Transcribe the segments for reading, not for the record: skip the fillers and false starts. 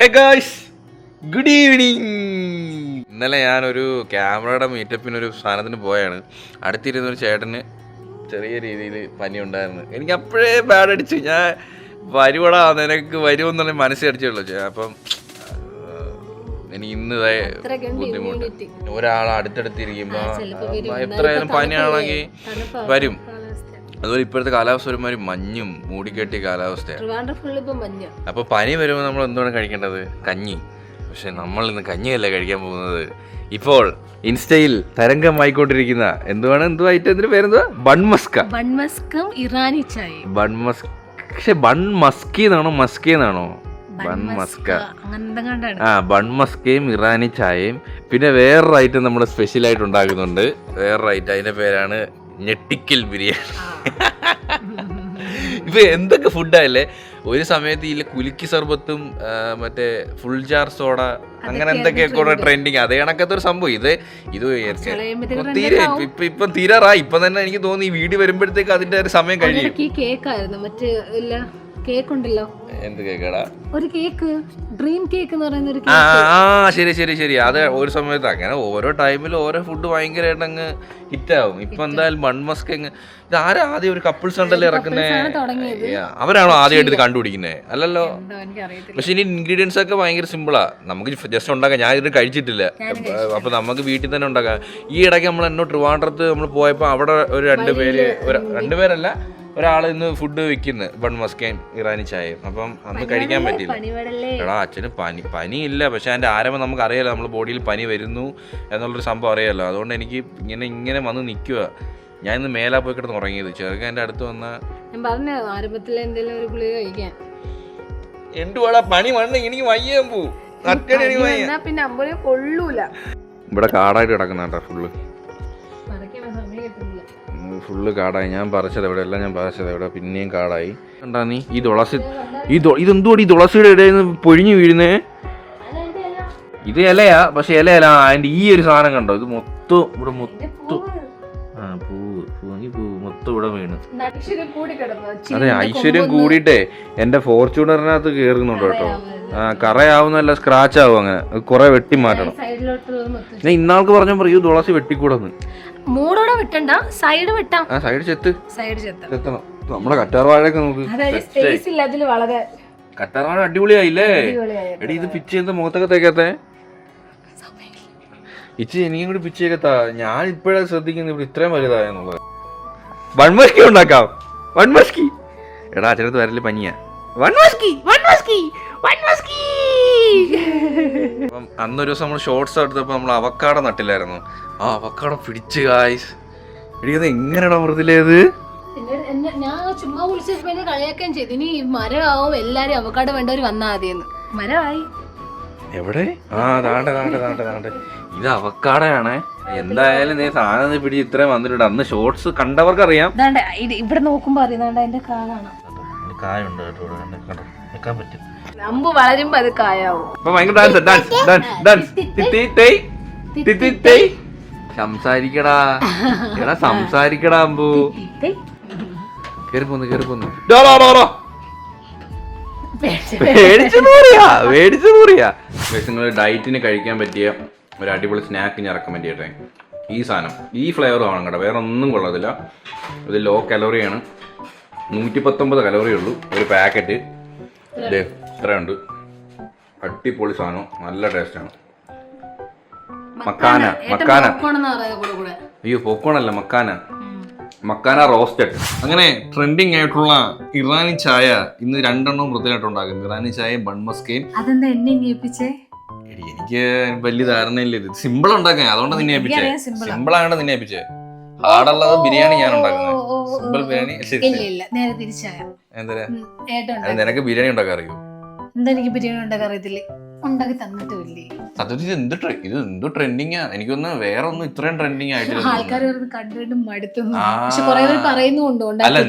Hey guys, good evening. ഇന്നലെ ഞാനൊരു ക്യാമറയുടെ മീറ്റപ്പിനൊരു സാധനത്തിന് പോയാണ്. അടുത്തിരുന്നൊരു ചേട്ടന് ചെറിയ രീതിയിൽ പനി ഉണ്ടായിരുന്നു. എനിക്ക് അപ്പോഴേ ബാഡ് അടിച്ചു. ഞാൻ വരുവടാ, നിനക്ക് വരുമെന്നുള്ള മനസ്സിലടിച്ചുള്ളൂ. അപ്പം എനിക്ക് ഇന്ന് ബുദ്ധിമുട്ട്. ഒരാൾ അടുത്തടുത്തിരിക്കുമ്പോൾ എത്രയായാലും പനിയാണെങ്കിൽ വരും. അതുപോലെ ഇപ്പോഴത്തെ കാലാവസ്ഥ ഒരുമാതിരി മഞ്ഞും മൂടിക്കെട്ടിയ കാലാവസ്ഥയാണ്. അപ്പൊ പനി വരുമ്പോൾ നമ്മൾ എന്താണ് കഴിക്കേണ്ടത്? കഞ്ഞി. പക്ഷെ നമ്മൾ ഇന്ന് കഞ്ഞിയല്ല കഴിക്കാൻ പോകുന്നത്. ഇപ്പോൾ ഇൻസ്റ്റയിൽ തരംഗമായിക്കൊണ്ടിരിക്കുന്ന എന്തുവാ ഐറ്റത്തിന്റെ പേരെന്തുവാ? ബൺമസ്കും ഇറാനി ചായ. പക്ഷെ ബൺമസ്കി എന്നാണോ മസ്കി എന്നാണോ? ബൺമസ്ക. ബൺമസ്കയും ഇറാനി ചായയും. പിന്നെ വേറൊരു ഐറ്റം നമ്മൾ സ്പെഷ്യലായിട്ട് ഉണ്ടാക്കുന്നുണ്ട്. വേറൊരു ഐറ്റം, അതിന്റെ പേരാണ് ഞെട്ടിക്കൽ ബിരിയാണി. ഇപ്പൊ എന്തൊക്കെ ഫുഡായല്ലേ. ഒരു സമയത്ത് ഈ കുലുക്കി സർബത്തും മറ്റേ ഫുൾ ജാർ സോഡ അങ്ങനെ എന്തൊക്കെയൊക്കെ ട്രെൻഡിങ്, അതേ കണക്കത്തെ ഒരു സംഭവം. ഇത് ഇപ്പം തീരാറായി. ഇപ്പൊ തന്നെ എനിക്ക് തോന്നുന്നു ഈ വീഡിയോ വരുമ്പോഴത്തേക്ക് അതിന്റെ ഒരു സമയം കഴിയും. കേക്ക് ഉണ്ടല്ലോ, എന്ത് കേക്കാടാ? ഒരു കേക്ക്, ഡ്രീം കേക്ക് എന്ന് പറയുന്ന ഒരു ശരി. അത് ഒരു സമയത്ത് അങ്ങനെ ഓരോ ടൈമിൽ ഓരോ ഫുഡ് ഭയങ്കരമായിട്ട് അങ്ങ് ഹിറ്റാവും. ഇപ്പൊ എന്തായാലും ബൺമസ്ക് ഇത് ആരാ ആദ്യം ഒരു കപ്പിൾസ് ഉണ്ടല്ലേ ഇറക്കുന്നേ? അവരാണോ ആദ്യമായിട്ട് ഇത് കണ്ടുപിടിക്കുന്നേ? അല്ലല്ലോ. പക്ഷെ ഇനി ഇൻഗ്രീഡിയൻസ് ഒക്കെ ഭയങ്കര സിമ്പിളാ, നമുക്ക് ജസ്റ്റ് ഉണ്ടാക്കാം. ഞാൻ ഇത് കഴിച്ചിട്ടില്ല, അപ്പൊ നമുക്ക് വീട്ടിൽ തന്നെ ഉണ്ടാക്കാം. ഈ ഇടയ്ക്ക് നമ്മൾ എന്നോ ട്രിവാൻഡ്രത്ത് നമ്മൾ പോയപ്പോ അവിടെ ഒരു രണ്ടുപേരല്ല ഒരാൾ ഇന്ന് ഫുഡ് വെക്കുന്നു, ബൺമസ്കയും ഇറാനി ചായയും. അപ്പം അന്ന് കഴിക്കാൻ പറ്റില്ല. എടാ അച്ഛന് പനിയില്ല, പക്ഷെ അതിന്റെ ആരംഭം നമുക്ക് അറിയാലോ, നമ്മുടെ ബോഡിയിൽ പനി വരുന്നു എന്നുള്ളൊരു സംഭവം അറിയാലോ. അതുകൊണ്ട് എനിക്ക് ഇങ്ങനെ വന്ന് നിൽക്കുക. ഞാൻ ഇന്ന് മേലാ പോയി കിടന്ന് ഉറങ്ങിയത്. ചെറുക്കൻ എന്റെ അടുത്ത് വന്ന എന്തുവാടാ പനി വന്ന എനിക്ക് വയ്യാൻ പോവും. ഇവിടെ കാടായിട്ട് കിടക്കുന്നുണ്ടാ ഫുള്ള് കാടായി. ഞാൻ പറിച്ചത് എവിടെ, എല്ലാം ഞാൻ പറിച്ചത് എവിടെ, പിന്നെയും കാടായി. കണ്ടാ നീ ഈ തുളസി, ഇതെന്തുകൂടി ഈ തുളസിയുടെ ഇടയിൽ നിന്ന് പൊഴിഞ്ഞു വീഴുന്നേ? ഇത് ഇലയാ, പക്ഷെ ഇലയല്ല. അതിന്റെ ഈ ഒരു സാധനം കണ്ടോ? ഇത് മൊത്തം ഇവിടെ മൊത്തം പൂവ് മൊത്തം ഇവിടെ വീണ്. അതെ, ഐശ്വര്യം കൂടിയിട്ടേ എന്റെ ഫോർച്യൂണറിനകത്ത് കേറുന്നുണ്ടോ കേട്ടോ. കറയാവുന്നല്ല, സ്ക്രാച്ച് ആവും. അങ്ങനെ കുറെ വെട്ടി മാറ്റണം. ഞാൻ ഇന്നാൾക്ക് പറഞ്ഞ പറയൂ തുളസി വെട്ടിക്കൂടെന്ന്. മൂടോടെ വെട്ടണ്ട, സൈഡ് വെട്ടാം. സൈഡ് ചെത്തണം. നമ്മുടെ കറ്റാർവാഴയൊക്കെ നോക്ക്, കറ്റാർവാഴ അടിപൊളിയായില്ലേ? എടി ഇത് പിച്ച് ചെയ്ത മുഖത്തൊക്കെ തേക്കാത്തെ ഇച്ചി എനിക്കും കൂടി പിച്ച് ചെയ്യത്താ. ഞാൻ ഇപ്പോഴാണ് ശ്രദ്ധിക്കുന്നത് ഇവിടെ ഇത്രയും വലുതായെന്നുള്ളത്. ബൺമസ്കി ഉണ്ടാക്കാം. ബൺമസ്കി എടാ അച്ഛനടുത്ത് വരല് പനിയാ. അപ്പം അന്നൊരു ദിവസം നമ്മൾ ഷോർട്സ് എടുത്തപ്പോ നമ്മൾ അവക്കാട നട്ടില്ലായിരുന്നു. ആ അവക്കാട പിടിച്ച് ഗായ്സ്. എടിയത് എങ്ങനെയാണോ മൃതിലേത്? ഞാൻ ചുമ്മാ വിളിച്ചപ്പോ കളിയാക്കാൻ ചെയ്തു. ഇനി മരമാവും, എല്ലാരും അവക്കാട് വേണ്ടവര് വന്നാ മതിയെന്ന്. മരമായി എവിടെ? താണ്ടെ ഇത് അവക്കാടയാണ്. എന്തായാലും നീ സാധനം പിടിച്ച് ഇത്രയും വന്നിട്ടുണ്ട്. അന്ന് ഷോർട്സ് കണ്ടവർക്ക് അറിയാം. ഇവിടെ നോക്കുമ്പോ അറിയാം, എന്റെ കായാണ്. കായുണ്ട് കേട്ടോ, നിൽക്കാൻ പറ്റും. അമ്പ് വളരുമ്പോ അത് കായാവും. സംസാരിക്കടാ എടാ, സംസാരിക്കടാ അമ്പു. കേറിപ്പോന്നു മേടിച്ചു പോറിയാ. നിങ്ങൾ ഡയറ്റിന് കഴിക്കാൻ പറ്റിയ ഒരു അടിപൊളി സ്നാക്ക് ഞാൻ റെക്കമെൻഡ് ചെയ്യട്ടെ. ഈ സാധനം, ഈ ഫ്ലേവർ വേണം കേട്ടോ, വേറെ ഒന്നും കൊള്ളത്തില്ല. ഇത് ലോ കലോറിയാണ്, 119 കലോറിയേ ഉള്ളൂ ഒരു പാക്കറ്റ്. ഇത്രയുണ്ട്. അടിപൊളി സാധനം, നല്ല ടേസ്റ്റാണ്. മക്കാന അയ്യോ പോപ്കോണല്ല, മക്കാന റോസ്റ്റഡ്. അങ്ങനെ ട്രെൻഡിങ് ആയിട്ടുള്ള ഇറാനി ചായ ഇന്ന് 2 വൃത്തിയായിട്ട് ഉണ്ടാക്കുന്നത്. ഇറാനി ചായയും ബൺമസ്കയും. എനിക്ക് വലിയ ധാരണയില്ല. ഇത് സിമ്പിൾ ഉണ്ടാക്കാൻ, അതുകൊണ്ട് നിന്നെ ഏൽപ്പിച്ചേ. സിമ്പിൾ ആയതുകൊണ്ട് നിന്നെ ഏൽപ്പിച്ചേ. ഹാർഡുള്ളത് ബിരിയാണി ഞാൻ ഉണ്ടാക്കുന്നത്. സിമ്പിൾ ബിരിയാണി എന്താ? നിനക്ക് ബിരിയാണി ഉണ്ടാക്കാൻ അറിയോ? എനിക്ക് ബിരിയാണി ഉണ്ടാക്കാൻ അറിയത്തില്ലേ, ഉണ്ടാക്കി തന്നിട്ടില്ലേ. സത്യത്തിൽ ഇത് എന്തോ ട്രെൻഡിങ്ങാ. എനിക്കൊന്ന് വേറെ ഒന്നും ഇത്രയും ട്രെൻഡിങ് ആയിട്ടില്ല. അല്ല,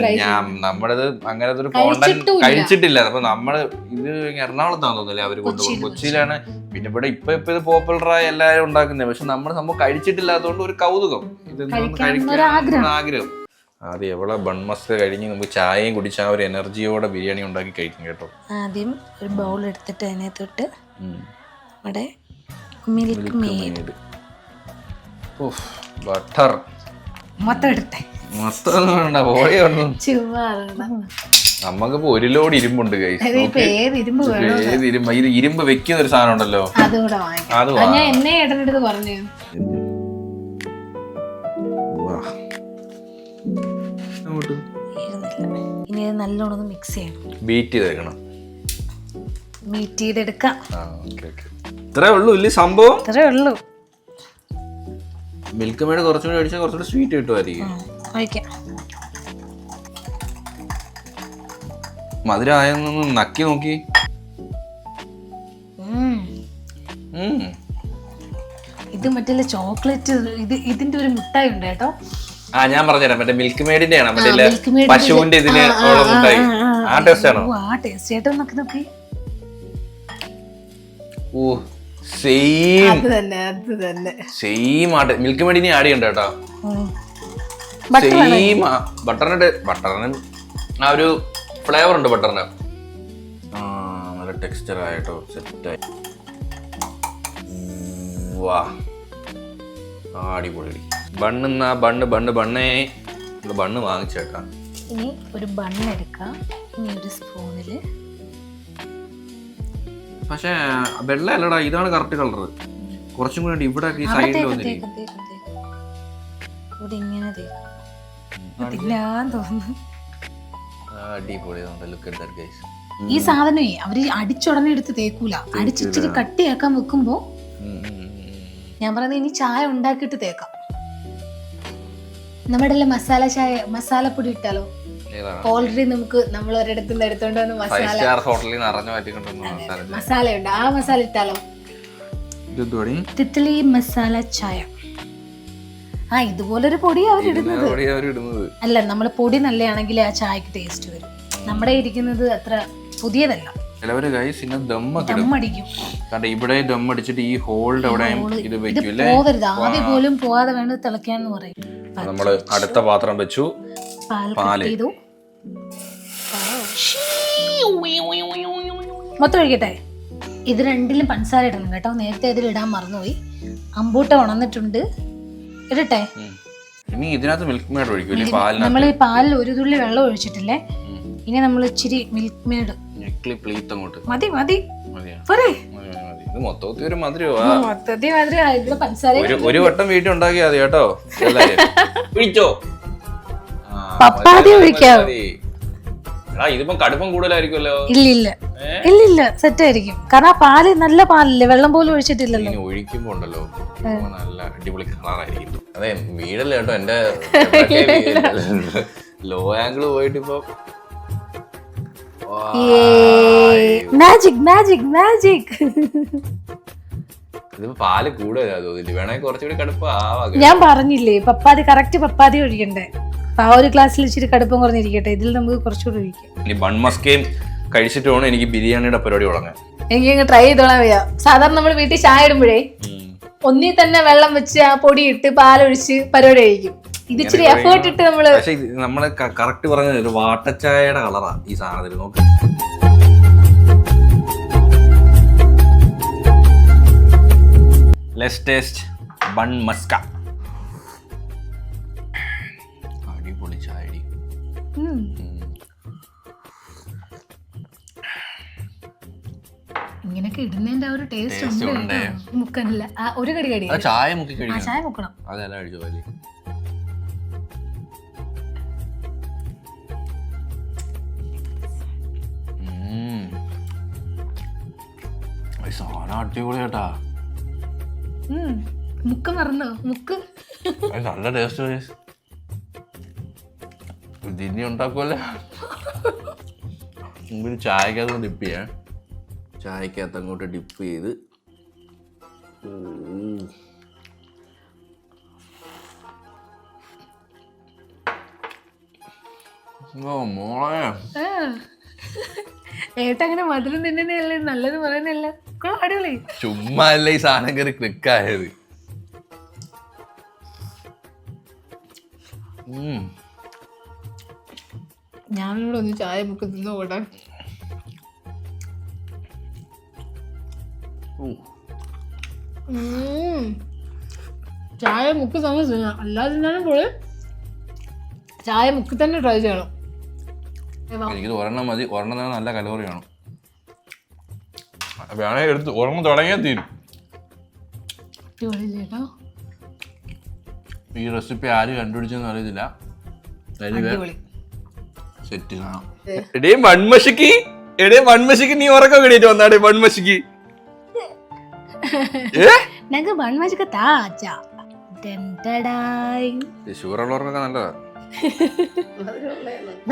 നമ്മളത് അങ്ങനത്തെ ഒരു കോണ്ടന്റ് കഴിച്ചിട്ടില്ല. അപ്പൊ നമ്മള് ഇത് എറണാകുളത്താന്ന് തോന്നുന്നില്ലേ അവര് കൊണ്ടുപോകും. കൊച്ചിയിലാണ്. പിന്നെ ഇവിടെ ഇപ്പൊ ഇത് പോപ്പുലറായി എല്ലാരും ഉണ്ടാക്കുന്നത്. പക്ഷെ നമ്മൾ സംഭവം കഴിച്ചിട്ടില്ലാത്തതുകൊണ്ട് ഒരു കൗതുകം, ഇത് കഴിക്കാൻ ആഗ്രഹം. ആദ്യം എവിടെ ബൺമസ്ക് കഴിഞ്ഞ് നമുക്ക് ചായയും കുടിച്ച് ആ ഒരു എനർജിയോടെ ബിരിയാണി ഉണ്ടാക്കി കഴിക്കും കേട്ടോ. ആദ്യം ഒരു ബൗൾ എടുത്തിട്ട് അതിനകത്തോട്ട് നമ്മുടെ മിൽക്ക് മെയ്ഡ് ബട്ടർ മൊത്തം എടുത്തേ. മൊത്തം വേണ്ട, പോളി വന്നു. ചുമ്മാ നമുക്കിപ്പോ ഒരു ലോഡ് ഇരുമ്പുണ്ട് കൈ. ഏത് ഇരുമ്പ് വേണം? ഏത് ഇരുമ്പ്? ഇത് ഇരുമ്പ് വെക്കുന്ന ഒരു സാധനം ഉണ്ടല്ലോ, അതുകൂടെ വാങ്ങിക്കാം. ഞാൻ എന്നെ ഏട്ടനടുത്ത് പറഞ്ഞു. ഇനി ഇത് നല്ലോണം മിക്സ് ചെയ്യണം, ബീറ്റ് ചെയ്തേക്കണം, ബീറ്റ് ചെയ്തെടുക്കാം. ഇത്രേ ഉള്ളൂ ഇല്ലേ സംഭവം? ഇത്രേ ഉള്ളൂ. മിൽക്ക് മേഡ് കുറച്ചുകൂടി അടിച്ചാൽ കുറച്ചുകൂടി സ്വീറ്റ് കിട്ടുമായിരിക്കും. ഒഴിക്കാം. മധുരമായൊന്ന് നക്കി നോക്കി. ഇത് മറ്റേ ചോക്ലേറ്റ്, ഇതിന്റെ ഒരു മിഠായി ഉണ്ട് കേട്ടോ. ആ ഞാൻ പറഞ്ഞുതരാം, മറ്റേ മിൽക്ക് മേഡിന്റെ ആണ്, മറ്റേ പശുവിന്റെ ഇതിന് മിഠായി. ആ ടേസ്റ്റ് ആണോ? ആ ടേസ്റ്റ് ആയിട്ട് നോക്കി. ഓ സെയിം അത് തന്നെ സെയിം ആട്ടെ. മിൽക്ക് മേഡിനെ ആഡ് ചെയ്യണ്ട കേട്ടോ. സെയിം ബട്ടറിന് ആ ഒരു ഫ്ലേവർ ഉണ്ട് ബട്ടറിന്. നല്ല ടെക്സ്ചർ ആയിട്ടോ, സെറ്റായി. വാ അടിപൊളി. ബണ്ണെന്നാ ബണ്ണ് വാങ്ങിച്ചേട്ടാ. ഇനി ഒരു ബണ്ണ് എടുക്കാം. ഇനി ഒരു സ്പൂണില്, പക്ഷേ വെള്ള അല്ലടാ, ഇതാണ് കറക്റ്റ് കളർ. കുറച്ചും കൂടി ഇവിടെ ഈ സൈഡിൽ വന്നിരിക്കും. ഇവിടെ ഇങ്ങനെ തിന്നാൻ തോന്നുന്നു. ഈ സാധനമേ അവര് അടിച്ചുടനെ എടുത്ത് തേക്കൂല, അടിച്ചിച്ചിരി കട്ടിയാക്കാൻ വെക്കുമ്പോ ഞാൻ പറയുന്നത് ഇനി ചായ ഉണ്ടാക്കിയിട്ട് തേക്കാം. നമ്മുടെ മസാല ചായ, മസാലപ്പൊടി ഇട്ടാലോ? ഓൾറെഡി നമ്മൾ ഒരിടത്തുനിന്ന് എടുത്തോണ്ട് വന്ന് മസാല ഉണ്ട്, ആ മസാല ഇട്ടാലോ? തിത്ലി മസാല ചായ. ആ ഇതുപോലൊരു പൊടി അവരിടുന്നത് അല്ല, നമ്മള് പൊടി നല്ലയാണെങ്കിൽ ആ ചായക്ക് ടേസ്റ്റ് വരും. നമ്മുടെ ഇരിക്കുന്നത് അത്ര പുതിയതല്ല. ദമ്മടിക്കും. ഇവിടെ ദമ്മടിച്ചിട്ട് ഈ ഹോൾഡ് അവിടെ ഇത് വെക്കൂലേ, പോവരുത്, ആവി പോലും പോവാതെ വേണ്ട തിളയ്ക്കാന്ന് പറയും. നമ്മള് അടുത്ത പാത്രം വെച്ചു, പാല് ചെയ്തു, മൊത്തം ഒഴിക്കട്ടെ. ഇത് രണ്ടിലും പഞ്ചസാര ഇടണം കേട്ടോ, നേരത്തെ ഇതിൽ ഇടാൻ മറന്നുപോയി. അമ്പൂട്ട ഉണന്നിട്ടുണ്ട്, ഇടട്ടെ. ഇനി ഇതിനകത്ത് മിൽക്ക് മേഡ് ഒഴിക്കൂലേ? നമ്മൾ ഈ പാലിൽ ഒരു തുള്ളി വെള്ളം ഒഴിച്ചിട്ടില്ലേ, ഇനി നമ്മൾ ഇച്ചിരി മിൽക്ക് മേഡ് മതി. ഒരു വട്ടം വീട്ടിൽ ഉണ്ടാക്കിയാ മതി കേട്ടോ. പപ്പാതി ഒഴിക്കാം. ഇതിപ്പോ കടുപ്പം കൂടുതലായിരിക്കുമല്ലോ. ഇല്ല സെറ്റ് ആയിരിക്കും, കാരണം ആ പാല് നല്ല പാലല്ലേ, വെള്ളം പോലും ഒഴിച്ചിട്ടില്ലല്ലോ. ഒഴിക്കുമ്പോ ഉണ്ടല്ലോ നല്ല അടിപൊളി കളറായിരിക്കും. അതെ വീടല്ലേ കേട്ടോ, എന്റെ ലോ ആംഗിൾ പോയിട്ട് ഇപ്പൊ മാജിക്. ഇതിപ്പോ പാല് കൂടുതലാ തോന്നില്ല, വേണമെങ്കിൽ കുറച്ചുകൂടി കടുപ്പം ആവാ. ഞാൻ പറഞ്ഞില്ലേ പപ്പാതി, കറക്റ്റ് പപ്പാതി ഒഴിക്കണ്ടേ. ആ ഒരു ഗ്ലാസ്സിൽ ഇച്ചിരി കടുപ്പം കുറഞ്ഞിരിക്കട്ടെ, ഇതിൽ നമുക്ക് കുറച്ചുകൂടി ഒഴിക്കാം. ഇനി ബൺമസ്കയും കഴിച്ചിട്ട് വേണം എനിക്ക് ബിരിയാണിയുടെ പരിപാടി തുടങ്ങാൻ. എനിക്ക് ട്രൈ ചെയ്തോളാൻ വയ്യ. സാധാരണ നമ്മൾ വീട്ടിൽ ചായ ഇടുമ്പോഴേ ഒന്നി തന്നെ വെള്ളം വെച്ച് ആ പൊടി ഇട്ട് പാലൊഴിച്ച് പരിപാടി കഴിക്കും. ഇത് ഇച്ചിരി എഫേർട്ട് ഇട്ട് നമ്മള് കറക്റ്റ് പറഞ്ഞത് ഒരു വാട്ടച്ചായയുടെ കളറാ ഈ സാധനത്തിൽ. നോക്ക്, ലെറ്റ്സ് ടേസ്റ്റ് ബൺ മസ്ക. അടിപൊളി ചായ. ഇങ്ങനെയൊക്കെ ഇടുന്നതിന്റെ ആ ഒരു ടേസ്റ്റ് ഉണ്ട്. മുക്കനല്ല, ഒരു കടി ചായ മുക്കി കഴിക്കണം. ചായ മുക്കണം. അതെല്ലാം കഴിച്ചു പോലെ. സാധനം അടിപൊളി കേട്ടാ. മുക്ക് മറന്നോ? മുക്ക് നല്ല ടേസ്റ്റ്. ഇതിനി ഉണ്ടാക്കുമല്ലേ. ചായക്കകത്ത് ഡിപ്പ് ചെയ്യാം. ചായക്കകത്ത് അങ്ങോട്ട് ഡിപ്പ് ചെയ്ത് മോളെ ഏട്ടങ്ങനെ മധുരം തിന്നുന്നല്ലേ നല്ലത് പറയുന്നല്ല. അടിപൊളി. ചുമ്മാ അല്ല ഈ സാധനം കയറി ക്ലിക്കായത്. ഞാനിവിടെ ഒന്ന് ചായ മുക്ക് തിന്നു കൂടെ. ചായ മുക്കി തന്നെ തിന്നാം, അല്ലാതെ തിന്നാലും പോലെ ചായ മുക്കി തന്നെ ട്രൈ ചെയ്യണം. എനിക്കിത് ഒരെണ്ണം മതി, ഒരെണ്ണം തന്നെ നല്ല കലോറി കാണും. വേണേ എടുത്ത് ഒരെണ്ണം തുടങ്ങിയാൽ തീരും. ഈ റെസിപ്പി ആര് കണ്ടുപിടിച്ചെന്ന് അറിയത്തില്ല. സെറ്റ് കാണാം. എടേ മൺമശിക്ക് നീ ഉറക്കം കിട്ടിയിട്ട് വന്നാടേ മൺമശിക്ക്. ഷുഗറുള്ളവർക്കൊക്കെ നല്ലതാ.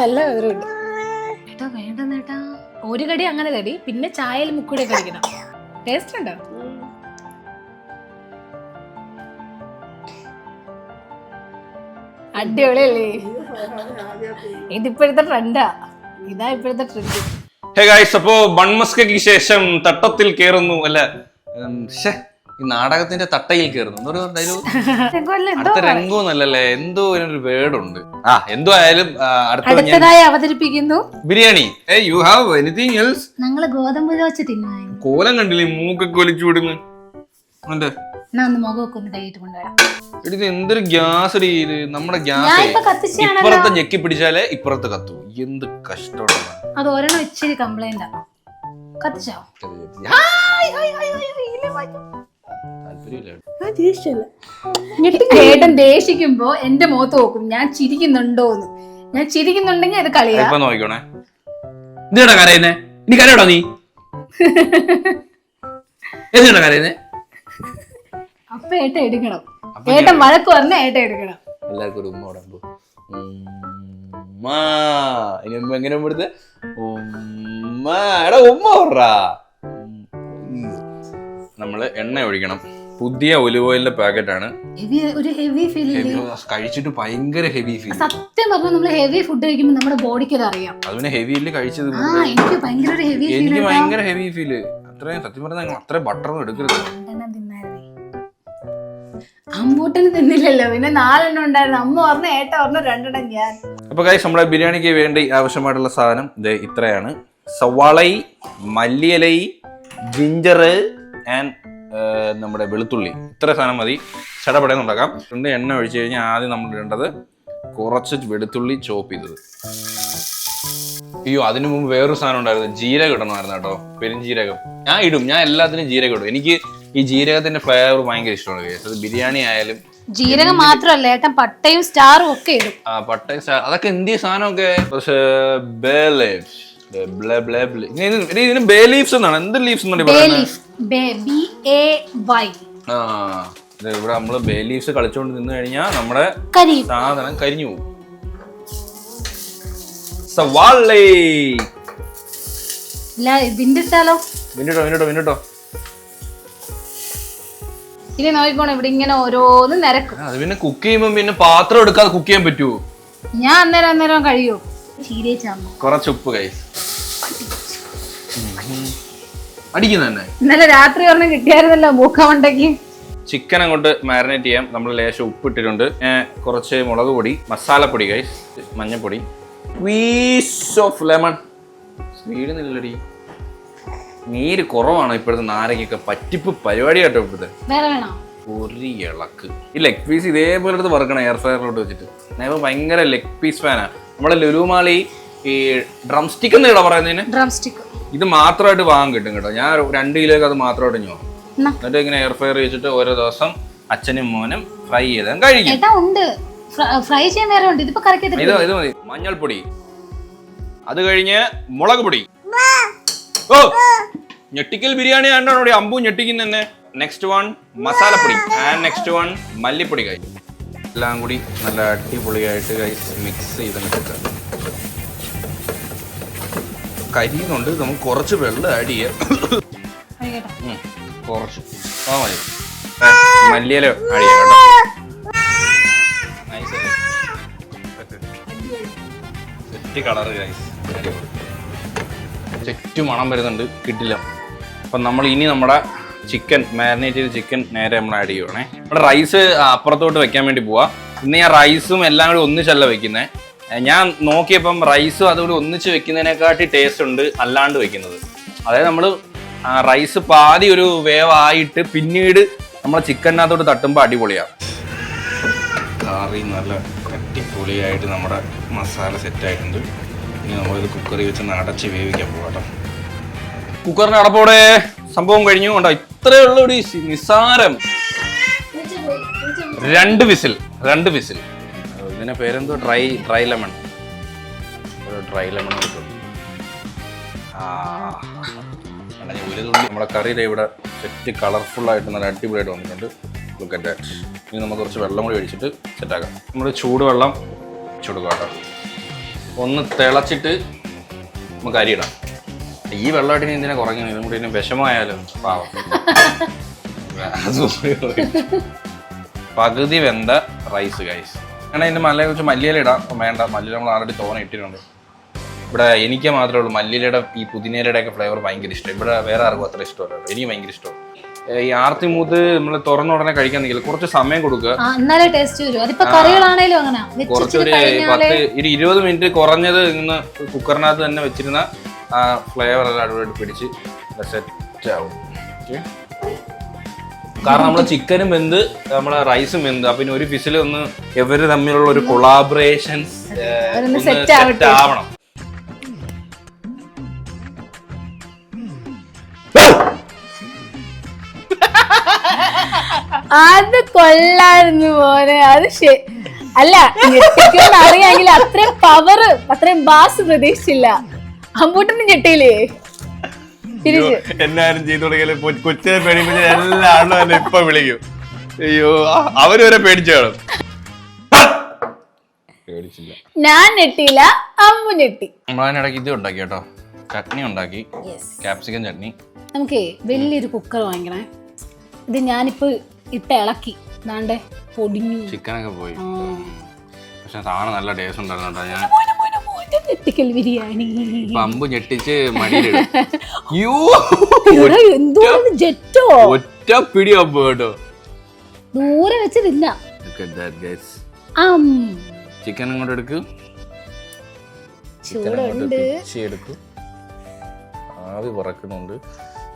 നല്ല മധുരമുണ്ട്. ഏട്ടാ വേണ്ടെന്നേട്ടാ, ഒരു കടി അങ്ങനെ കടി, പിന്നെ ചായയിൽ മുക്കൂടെ കഴിക്കണം. ടേസ്റ്റ് ഉണ്ടോ? അടിപൊളിയല്ലേ? ഇതിപ്പോഴത്തെ ട്രെൻഡാ, ഇതാ ഇപ്പോഴത്തെ ട്രെൻഡ്. ഹേ ഗൈസ്, അപ്പോ ബൺമസ്കയ്ക്ക് ശേഷം തട്ടത്തിൽ കേറുന്നു, അല്ല ഈ നാടകത്തിന്റെ തട്ടയിൽ കയറുന്നു അടുത്ത രംഗമൊന്നല്ലേ, എന്തോ ഒരു വേർഡുണ്ട്. എന്തോ ആയാലും അടുത്തതായി അവതരിപ്പിക്കുന്നു biryani. You have anything else? ഞങ്ങള് ഗോതമ്പ് ദോശ തിന്നുവായിരുന്നു. കോലം കണ്ടില്ലേ, മൂക്കൊക്കെ ഒലിച്ചു വിടുന്നു. ഇത് എന്തൊരു ഗ്യാസ് അടി, നമ്മുടെ ഗ്യാസ് ഇപ്പുറത്തെ ഞെക്കി പിടിച്ചാലേ ഇപ്പുറത്ത് കത്തു. എന്ത് കഷ്ടമാണ് അത്. ഒരെണ്ണം ഇച്ചിരി കംപ്ലൈന്റ് കത്തിച്ചോ? ഏട്ടൻ ദേഷിക്കുമ്പോ എന്റെ മുഖത്ത് നോക്കും, ഞാൻ ചിരിക്കുന്നുണ്ടോന്ന്. ഞാൻ ചിരിക്കുന്നുണ്ടെങ്കിൽ അത് കളിയാ. നോക്കണേ, എന്തിനാ കരയുന്നേ? ഇനി കരയോടാ നീ? എന്തിനാ കരയുന്നേ? അപ്പൊ ഏട്ടൻ എടുക്കണം. ഏട്ടൻ വഴക്ക് പറഞ്ഞ ഏട്ടൻ എടുക്കണം. എല്ലാവർക്കും ഒരു ഉമ്മ ഉടമ്പോ. എങ്ങനെ ഇവിടുത്തെ ഉമ്മ ഓർറാ. നമ്മള് എണ്ണ ഒഴിക്കണം. പുതിയ ഒലിവ് ഓയിലിന്റെ പാക്കറ്റ് ആണ്. കഴിച്ചിട്ട് ഭയങ്കര ഹെവി ഫീൽ. സത്യം പറഞ്ഞാൽ നമ്മൾ ഹെവി ഫുഡ് കഴിക്കുമ്പോൾ നമ്മുടെ ബോഡിക്ക് അത് അറിയാം. അതിന് ഹെവി അല്ലേ കഴിച്ചത്? എനിക്ക് ഭയങ്കര ഹെവി ഫീല്. അത്രയും സത്യം പറഞ്ഞാൽ അത്ര ബട്ടറൊന്നും എടുക്കരുത്. അമ്മൂട്ടന് തിന്നില്ലല്ലോ, പിന്നെ 4 എണ്ണം ഉണ്ടായിരുന്നു. അമ്മ പറഞ്ഞ ഏട്ട പറഞ്ഞ 2 എണ്ണം ഞാൻ. അപ്പൊ ഗൈസ്, നമ്മുടെ ബിരിയാണിക്ക് വേണ്ടി ആവശ്യമായിട്ടുള്ള സാധനം ഇത്രയാണ്. സവാള, മല്ലിയില, ജിഞ്ചർ ആൻഡ് നമ്മുടെ വെളുത്തുള്ളി. ഇത്ര സാധനം മതി, ചടപടയെന്ന് ഉണ്ടാക്കാം. എണ്ണ ഒഴിച്ചു കഴിഞ്ഞാൽ ആദ്യം നമ്മൾ ഇടേണ്ടത് കുറച്ച് വെളുത്തുള്ളി ചോപ്പ് ചെയ്തത്. അയ്യോ, അതിനു മുമ്പ് വേറൊരു സാധനം ഉണ്ടായിരുന്നു, ജീരകം ഇടണമായിരുന്നു കേട്ടോ, പെരുംജീരകം. ഞാൻ എല്ലാത്തിനും ജീരകം ഇടും. എനിക്ക് ഈ ജീരകത്തിന്റെ ഫ്ലേവർ ഭയങ്കര ഇഷ്ടമാണ്. അത് ബിരിയാണി ആയാലും. ജീരകം മാത്രമല്ല ഏട്ടൻ പട്ടയും സ്റ്റാറും ഒക്കെ ഇടും. പട്ടയും സ്റ്റാർ അതൊക്കെ എന്തിയ സാധനമൊക്കെ. ഇതിന് ബേ ലീവ്സ് എന്നാണ്. എന്ത് ലീവ്സ് ഇവിടെ നമ്മള് ബേ ലീവ്സ് കളിച്ചോണ്ട് നിന്ന് കഴിഞ്ഞാൽ നമ്മുടെ സാധനം കരിഞ്ഞു പോകും. വിന്നിട്ടോ ഇനി നോക്കിക്കോണം, ഇവിടെ ഇങ്ങനെ ഓരോന്ന് നിരക്കും. അത് പിന്നെ കുക്ക് ചെയ്യുമ്പോ പിന്നെ പാത്രം എടുക്കാതെ കുക്ക് ചെയ്യാൻ പറ്റുമോ? ഞാൻ അന്നേരം കഴിയോ? കുറച്ച് ഉപ്പ് കൈസ് അടിക്കുന്ന തന്നെ. ഇന്നലെ രാത്രി ഒരെണ്ണം കിട്ടിയായിരുന്നല്ലോ മൂക്കമണ്ടയ്ക്ക്. ചിക്കൻ അങ്ങോട്ട് മാരിനേറ്റ് ചെയ്യാം. നമ്മൾ ലേശം ഉപ്പ് ഇട്ടിട്ടുണ്ട്, കുറച്ച് മുളക് പൊടി, മസാലപ്പൊടി ഗൈസ്, മഞ്ഞൾപ്പൊടി, പീസ് ഓഫ് ലെമൺ. വീടുന്നില്ലടി, നീര് കുറവാണ് ഇപ്പോഴത്തെ നാരങ്ങയൊക്കെ. പറ്റിപ്പ് പരിപാടി കേട്ടോ ഇപ്പോഴത്തെ. ഒരു ഇളക്ക്. ഈ ലെഗ് പീസ് ഇതേപോലെ എടുത്ത് വറുക്കണം എയർ ഫ്രയറിലോട്ട് വെച്ചിട്ട്. ഞാൻ ഭയങ്കര ലെഗ് പീസ് ഫാനാ. നമ്മുടെ ലുലുമാളി ഈ ഡ്രം സ്റ്റിക്ക് എന്ന് കേട്ടോ പറയുന്നതിന്. ഇത് മാത്രമായിട്ട് വാങ്ങാൻ കിട്ടും കേട്ടോ. ഞാൻ 2 കിലോക്ക് അത് മാത്രമായിട്ട് ഞാൻ എന്നിട്ട് ഇങ്ങനെ എയർ ഫ്രയർ വെച്ചിട്ട് ഓരോ ദിവസം അച്ഛനും മോനും ഫ്രൈ ചെയ്താൽ കഴിക്കും. ഇത് മതി. മഞ്ഞൾപ്പൊടി, അത് കഴിഞ്ഞ് മുളക് പൊടി. ഓ, ഞെട്ടിക്കൽ ബിരിയാണി ആണ്ടോ അമ്പു ഞെട്ടിക്കുന്ന തന്നെ. നെക്സ്റ്റ് വൺ മസാലപ്പൊടി ആൻഡ് നെക്സ്റ്റ് വൺ മല്ലിപ്പൊടി. കൈ എല്ലാം കൂടി നല്ല അടിപൊളിയായിട്ട് മിക്സ് ചെയ്തെടുക്കുക. കരിയുന്നുണ്ട്, നമുക്ക് കുറച്ച് വെള്ളം ആഡ് ചെയ്യാം. കുറച്ച് മതി. മല്ലിയില ആഡ് ചെയ്യാം കേട്ടോ. സെറ്റ് കളറ് ഗൈസ്, സെറ്റ് മണം വരുന്നുണ്ട്, കിട്ടില്ല. അപ്പം നമ്മൾ ഇനി നമ്മുടെ ചിക്കൻ മാരിനേറ്റ് ചെയ്ത ചിക്കൻ നേരെ നമ്മൾ ആഡ് ചെയ്യുവാണേ. നമ്മുടെ റൈസ് അപ്പുറത്തോട്ട് വെക്കാൻ വേണ്ടി പോവാ. ഇന്ന് ഞാൻ റൈസും എല്ലാം കൂടി ഒന്നിച്ചല്ല വെക്കുന്നത്. ഞാൻ നോക്കിയപ്പം റൈസും അതുകൂടി ഒന്നിച്ച് വെക്കുന്നതിനെക്കാട്ടി ടേസ്റ്റ് ഉണ്ട് അല്ലാണ്ട് വെക്കുന്നത്. അതായത് നമ്മൾ റൈസ് പാതി ഒരു വേവായിട്ട് പിന്നീട് നമ്മൾ ചിക്കനകത്തോട്ട് തട്ടുമ്പോൾ അടിപൊളിയാണ്. കറി നല്ല അടിപൊളിയായിട്ട് നമ്മുടെ മസാല സെറ്റായിട്ടുണ്ട്. ഇനി നമ്മളിത് കുക്കറിൽ വെച്ച് അടച്ച് വേവിക്കാൻ പോകട്ടോ. കുക്കറിന് അടപ്പോടെ സംഭവം കഴിഞ്ഞു കൊണ്ടോ. ഇത്രയേ ഉള്ളൂ ഒരു നിസ്സാരം. 2 വിസിൽ. ഇതിന്റെ പേരെന്തോ ഡ്രൈ ലെമൺ. ഒരു ഡ്രൈ ലെമൺ കിട്ടും. ഒരു തുള്ളി നമ്മുടെ കറിയുടെ ഇവിടെ സെറ്റ് കളർഫുള്ളായിട്ട് നല്ല അടിപൊളിയായിട്ട് വന്നിട്ടുണ്ട്. Look at that. ഇനി നമുക്ക് കുറച്ച് വെള്ളം കൂടി ഒഴിച്ചിട്ട് സെറ്റാക്കാം. നമ്മൾ ചൂടുവെള്ളം ചൂടുക കേട്ടോ. ഒന്ന് തിളച്ചിട്ട് നമുക്ക് അരിയിടാം. ഈ വെള്ളമായിട്ട് ഇതിനെ കുറയ്ക്കണം. ഇതും കൂടി ഇനി വിഷമമായാലും പാവം. പകുതി വെന്ത റൈസ് ഗൈസ്. അങ്ങനെ ഇതിൻ്റെ മല്ലയെ കുറിച്ച് മല്ലിയില ഇടാം. അപ്പം വേണ്ട, മല്ലിയില നമ്മൾ ആൾറെഡി തോനെ ഇട്ടിട്ടുണ്ട്. ഇവിടെ എനിക്ക് മാത്രമേ ഉള്ളൂ മല്ലിയിലയുടെ ഈ പുതിനയിലയുടെ ഒക്കെ ഫ്ലേവർ ഭയങ്കര ഇഷ്ടം. ഇവിടെ വേറെ ആർക്കും അത്ര ഇഷ്ടമല്ല. എനിക്ക് ഭയങ്കര ഇഷ്ടം. ഈ ആർത്തി മൂത്ത് നമ്മൾ തുറന്ന ഉടനെ കഴിക്കാൻ നിൽക്കില്ല. കുറച്ച് സമയം കൊടുക്കുക. കുറച്ചൊരു 20 മിനിറ്റ് കുറഞ്ഞത് ഇന്ന് കുക്കറിനകത്ത് തന്നെ വെച്ചിരുന്ന ആ ഫ്ലേവർ എല്ലാം അടിപൊളിയായിട്ട് പിടിച്ച് സെറ്റ് ആവും. ഓക്കെ, കാരണം നമ്മളെ ചിക്കനും വെന്ത് നമ്മളെ റൈസും വെന്ത്. അപ്പൊ ഇനി ഒരു ഫിസിൽ ഒന്ന് ഇവര് തമ്മിലുള്ള ഒരു കൊളാബറേഷൻസ് സെറ്റ് ആവണം. അത് കൊള്ളായിരുന്നു മോനെ. അത് അല്ല, ഞെട്ടിക്കുമെന്ന് അറിയാമെങ്കിൽ അത്രയും പവർ, അത്രയും ബാസ് പ്രതീക്ഷിച്ചില്ല. അമ്പൂട്ടനും ഞെട്ടിയില്ലേ? എന്നാരും ചെയ്തു തുടങ്ങിയാലും കൊച്ചിനെ പേടിപ്പിച്ച എല്ലാ ആളും എന്നെ ഇപ്പൊ വിളിക്കും. അയ്യോ, അവര് വരെ പേടിച്ചു കാണും. പേടിച്ചില്ല, ഞാൻ ഞെട്ടിയില്ല, അമ്പു ഞെട്ടി. നമ്മളതിനിടയ്ക്ക് ഇത് ഉണ്ടാക്കി കേട്ടോ, ചട്നി ഉണ്ടാക്കി, ക്യാപ്സിക്കം ചട്നി. നമുക്കേ വലിയൊരു കുക്കർ വാങ്ങിക്കണേ. ഇത് ഞാനിപ്പോ ഇട്ട് ഇളക്കി ദാണ്ടെ പൊടിഞ്ഞു. ചിക്കനൊക്കെ പോയി, പക്ഷെ സാധനം നല്ല ടേസ്റ്റ് ഉണ്ടായിരുന്നു കേട്ടോ. ഞാൻ ബിരിയാണി പമ്പ് ഞെട്ടിച്ച് മടിയിലിടും. ഒറ്റ പിടി പമ്പ് കേട്ടോ, ദൂരെ വെച്ച് തിന്ന. ചിക്കൻ ഇങ്ങോട്ട് എടുക്കും, എടുക്കും. ആവി പറക്കുന്നുണ്ട്.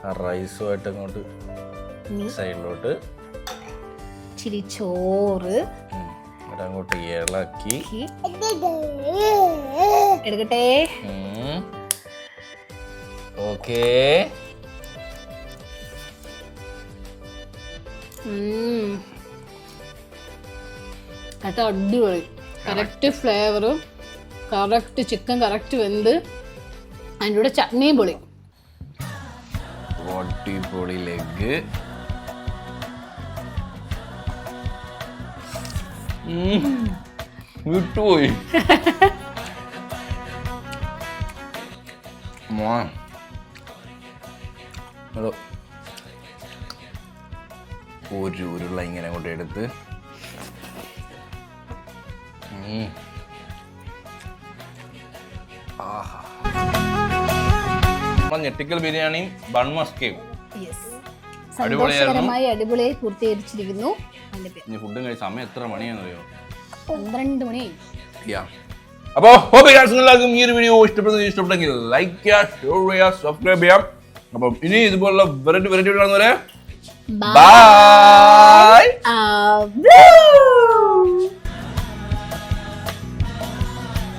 ആ റൈസുമായിട്ട് അങ്ങോട്ട് സൈഡിലോട്ട് ഇച്ചിരി ചോറ് അങ്ങോട്ട് ഇളക്കി എടുക്കട്ടെ. ഓക്കേ, കേട്ടോ, അടിപൊളി. കറക്റ്റ് ഫ്ലേവറും കറക്റ്റ് ചിക്കൻ കറക്റ്റ് വെന്ത് അതിൻ്റെ കൂടെ ചട്നിയും പൊളി. അടിപൊളി ലെഗ്. വിട്ടുപോയി. ഒരു ഉരുള ഇങ്ങനെ കൊണ്ട് എടുത്ത് ഞെട്ടിക്കൽ ബിരിയാണിയും ബൺ മസ്കയും അടിപൊളിയായി പൂർത്തീകരിച്ചിരിക്കുന്നു. ഫുഡും കഴിച്ച സമയം എത്ര മണിയാണെന്നറിയോ? 12 മണി. അപ്പോ എല്ലാവർക്കും ഈ ഒരു വീഡിയോ ഇഷ്ടപ്പെട്ടെങ്കിൽ ലൈക്ക് ചെയ്യുക, ഷെയർ ചെയ്യുക, സബ്സ്ക്രൈബ് ചെയ്യാം. അപ്പം ഇനി ഇതുപോലുള്ള വെറൈറ്റി കാണുന്നവരെ ബൈ.